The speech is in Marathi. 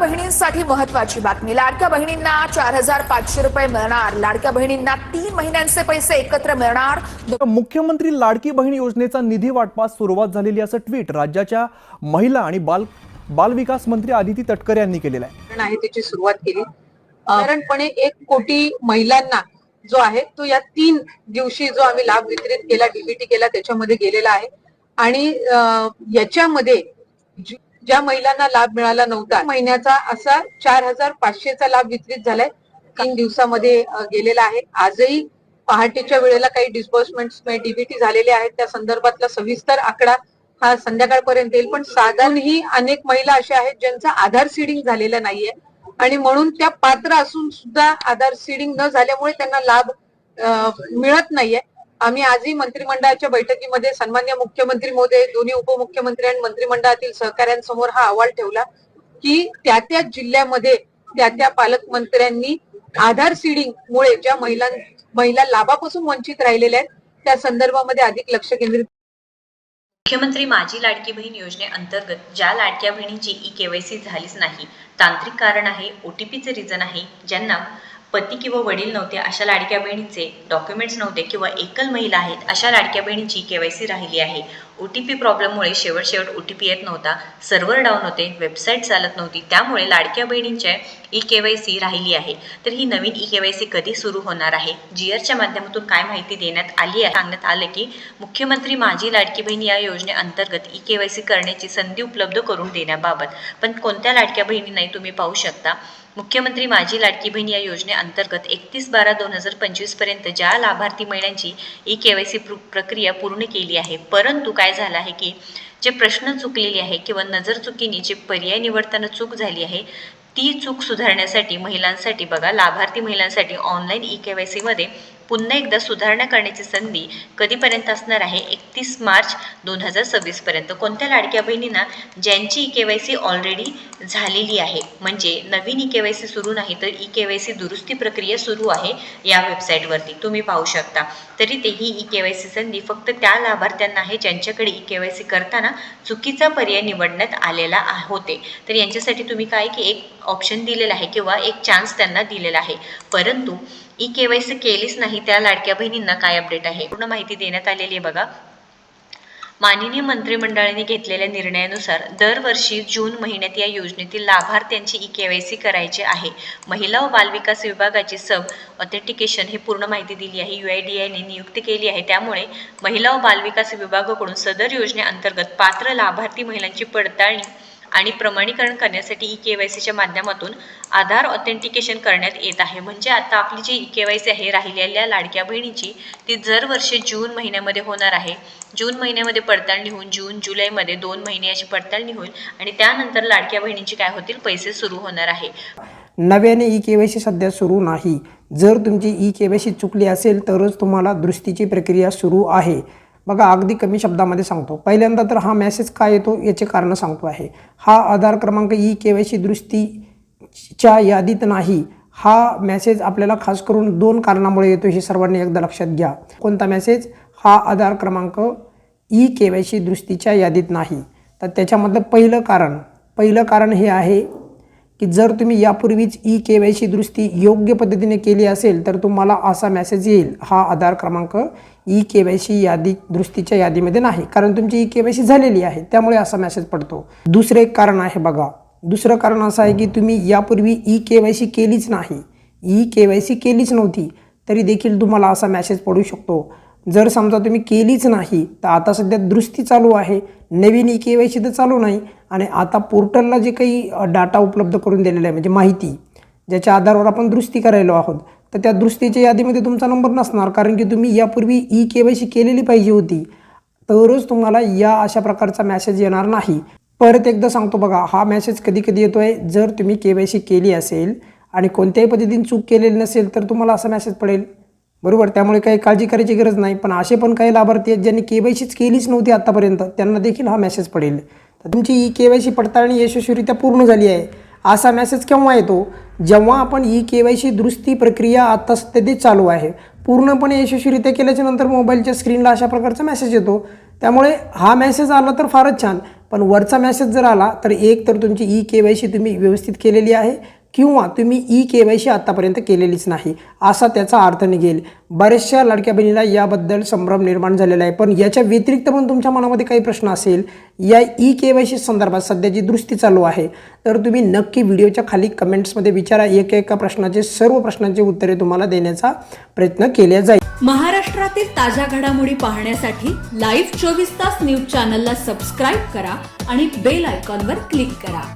बहिणींसाठी महत्त्वाची बातमी. लाडक्या बहिणींना 4,500 रुपये मिळणार. लाडक्या बहिणींना 3 महिन्यांचे पैसे एकत्र मिळणार. मुख्यमंत्री लाडकी बहीण योजनेचा निधी वाटपास सुरुवात झालेली असं ट्विट राज्याच्या महिला आणि बाल विकास मंत्री आदिती तटकरे यांनी केलेलं आहे. त्याची सुरुवात केली. साधारणपणे 1 कोटी महिलांना जो आहे तो या 3 दिवशी जो आम्ही लाभ वितरित केला, डीबीटी केला, त्याच्यामध्ये गेलेला आहे. आणि याच्यामध्ये ज्या महिलांना लाभ मिळाला नव्हता महिन्याचा असा 4,500चा लाभ वितरित झालाय. 3 दिवसामध्ये गेलेला आहे. आजही पहाटेच्या वेळेला काही डिस्बर्समेंट्स डीबीटी झालेले आहेत. त्या संदर्भातला सविस्तर आकडा हा संध्याकाळपर्यंत येईल. पण साधारणही अनेक महिला अशा आहेत ज्यांचा आधार सीडिंग झालेला नाहीये आणि म्हणून त्या पात्र असून सुद्धा आधार सीडिंग न झाल्यामुळे त्यांना लाभ मिळत नाहीये. आम्ही आजही मंत्रिमंडळाच्या बैठकीमध्ये सन्मान्य मुख्यमंत्री महोदय, दोन्ही उपमुख्यमंत्री आणि मंत्रिमंडळातील सहकाऱ्यांसमोर हा अहवाल ठेवला की त्या जिल्ह्यामध्ये त्या पालकमंत्र्यांनी आधार सीडिंग मुळे ज्या महिला लाभापासून वंचित राहिलेल्या आहेत त्या संदर्भामध्ये अधिक लक्ष केंद्रित. मुख्यमंत्री माझी लाडकी बहीण योजनेअंतर्गत ज्या लाडक्या बहिणीची ई-केवायसी झालीच नाही, तांत्रिक कारण आहे, ओटीपीचे रिझन आहे, ज्यांना पती किंवा वडील नव्हते अशा लाडक्या बहिणीचे डॉक्युमेंट्स नव्हते किंवा एकल महिला आहेत अशा लाडक्या बहिणीची केवायसी राहिली आहे. ओटीपी प्रॉब्लेममुळे शेवट ओटीपी येत नव्हता, सर्व्हर डाऊन होते, वेबसाईट चालत नव्हती, त्यामुळे लाडक्या बहिणींच्या ई-केवायसी राहिली आहे. तर ही नवीन ई-केवायसी कधी सुरू होणार आहे, जीआरच्या माध्यमातून काय माहिती देण्यात आली आहे. सांगण्यात आलं की मुख्यमंत्री माझी लाडकी बहीण या योजनेअंतर्गत ई-केवायसी करण्याची संधी उपलब्ध करून देण्याबाबत. पण कोणत्या लाडक्या बहिणी नाही तुम्ही पाहू शकता. मुख्यमंत्री माझी लाडकी बहीण या योजनेअंतर्गत 31/12/2025 पर्यंत ज्या लाभार्थी महिलांची ई-केवायसी प्रक्रिया पूर्ण केली आहे, परंतु काय झालं आहे की जे प्रश्न चुकलेले आहे किंवा नजर चुकीने जे पर्याय निवडताना चूक झाली आहे ती चूक सुधारण्यासाठी महिलांसाठी बघा, लाभार्थी महिलांसाठी ऑनलाईन ई-केवायसी मध्ये पुन्हा एकदा सुधारणा करण्याची संधी कधीपर्यंत असणार आहे? 31 मार्च 2026 पर्यंत. कोणत्या लाडक्या बहिणींना ज्यांची ई-केवायसी ऑलरेडी झालेली आहे, म्हणजे नवीन ई-केवायसी सुरू नाही तर ई-केवायसी दुरुस्ती प्रक्रिया सुरू आहे या वेबसाईटवरती तुम्ही पाहू शकता. तरी तेही ई-केवायसी संधी फक्त त्या लाभार्थ्यांना आहे ज्यांच्याकडे ई-केवायसी करताना चुकीचा पर्याय निवडण्यात आलेला होते. तर यांच्यासाठी तुम्ही काय की एक ऑप्शन दिलेला आहे किंवा एक चान्स त्यांना दिलेला आहे, परंतु ई-केवायसी केलीच नाही त्या लाडक्या बहिणींना काय अपडेट आहे पूर्ण माहिती देण्यात आलेली आहे. बघा, माननीय मंत्रिमंडळाने घेतलेल्या निर्णयानुसार दरवर्षी जून महिन्यात या योजनेतील लाभार्थ्यांची ई-केवायसी करायची आहे. महिला व बालविकास विभागाची सब ऑथेंटिकेशन हे पूर्ण माहिती दिली आहे. UIDAI नियुक्ती केली आहे. त्यामुळे महिला व बालविकास विभागाकडून सदर योजनेअंतर्गत पात्र लाभार्थी महिलांची पडताळणी आणि प्रमाणीकरण करण्यासाठी ई-केवायसीच्या माध्यमातून आधार ऑथेंटिकेशन करण्यात येत आहे. म्हणजे आता आपली जी ई-केवायसी आहे राहिलेल्या लाडक्या बहिणीची ती दरवर्षी जून महिन्यामध्ये होणार आहे. जून महिन्यामध्ये पडताळणी होऊन जून-जुलैमध्ये 2 महिने याची पडताळणी होईल आणि त्यानंतर लाडक्या बहिणींची काय होतील, पैसे सुरू होणार आहे. नव्याने ई-केवायसी सध्या सुरू नाही. जर तुमची ई-केवायसी चुकली असेल तरच तुम्हाला दुरुस्तीची प्रक्रिया सुरू आहे. बघा, अगदी कमी शब्दामध्ये सांगतो. पहिल्यांदा तर हा मेसेज काय येतो याचे कारण सांगतो आहे. हा आधार क्रमांक ई-केवायसी दुरुस्तीच्या यादीत नाही. हा मेसेज आपल्याला खास करून 2 कारणामुळे येतो, हे सर्वांनी एकदा लक्षात घ्या. कोणता मेसेज? हा आधार क्रमांक ई-केवायसी दुरुस्तीच्या यादीत नाही. तर त्याच्यामधलं पहिलं कारण हे आहे की जर तुम्ही यापूर्वीच ई-केवायसी दुरुस्ती योग्य पद्धतीने केली असेल तर तुम्हाला असा मेसेज येईल, हा आधार क्रमांक ई-केवायसी दुरुस्तीच्या यादीमध्ये नाही, कारण तुमची ई-केवायसी झालेली आहे, त्यामुळे असा मेसेज पडतो. दुसरे एक कारण आहे. बघा, दुसरं कारण असं आहे की तुम्ही यापूर्वी ई-केवायसी केलीच नाही, ई-केवायसी केलीच नव्हती तरी देखील तुम्हाला असा मेसेज पडू शकतो. जर समजा तुम्ही केलीच नाही तर आता सध्या दुरुस्ती चालू आहे, नवीन ई-केवायसी तर चालू नाही आणि आता पोर्टलला जे काही डाटा उपलब्ध करून दिलेला आहे, म्हणजे माहिती ज्याच्या आधारावर आपण दुरुस्ती करायला आहोत, तर त्या दुरुस्तीच्या यादीमध्ये तुमचा नंबर नसणार, कारण की तुम्ही यापूर्वी ई-केवायसी केलेली पाहिजे होती, तरच तुम्हाला या अशा प्रकारचा मेसेज येणार नाही. परत एकदा सांगतो बघा, हा मेसेज कधी कधी येतो आहे जर तुम्ही केवायसी केली असेल आणि कोणत्याही पद्धतीने चूक केलेली नसेल तर तुम्हाला असा मेसेज पडेल, बरोबर. त्यामुळे काही काळजी करायची गरज नाही. पण असे पण काही लाभार्थी आहेत ज्यांनी केवायसीच केलीच नव्हती आत्तापर्यंत, त्यांना देखील हा मेसेज पडेल. तर तुमची ई-केवायसी पडताळणी यशस्वीरित्या पूर्ण झाली आहे असा मेसेज केव्हा येतो? जेव्हा आपण ई-केवायसी दुरुस्ती प्रक्रिया आता सध्या चालू आहे, पूर्णपणे यशस्वीरित्या केल्याच्या नंतर मोबाईलच्या स्क्रीनला अशा प्रकारचा मेसेज येतो. त्यामुळे हा मेसेज आला तर फारच छान. पण वरचा मेसेज जर आला तर एक तर तुमची EKYC तुम्ही व्यवस्थित केलेली आहे किंवा तुम्ही EKYC आतापर्यंत केलेलीच नाही असा त्याचा अर्थ निघेल. बऱ्याचशा लाडक्या बहिणीला याबद्दल संभ्रम निर्माण झालेला आहे. पण याच्या व्यतिरिक्त पण तुमच्या मनामध्ये काही प्रश्न असेल या EKYC संदर्भात सध्याची दुरुस्ती चालू आहे तर तुम्ही नक्की व्हिडिओच्या खाली कमेंट्समध्ये विचारा. एका प्रश्नाचे सर्व प्रश्नांची उत्तरे तुम्हाला देण्याचा प्रयत्न केला जाईल. महाराष्ट्रातील ताज्या घडामोडी पाहण्यासाठी लाईव्ह 24 तास न्यूज चॅनलला सबस्क्राईब करा आणि बेल आयकॉनवर क्लिक करा.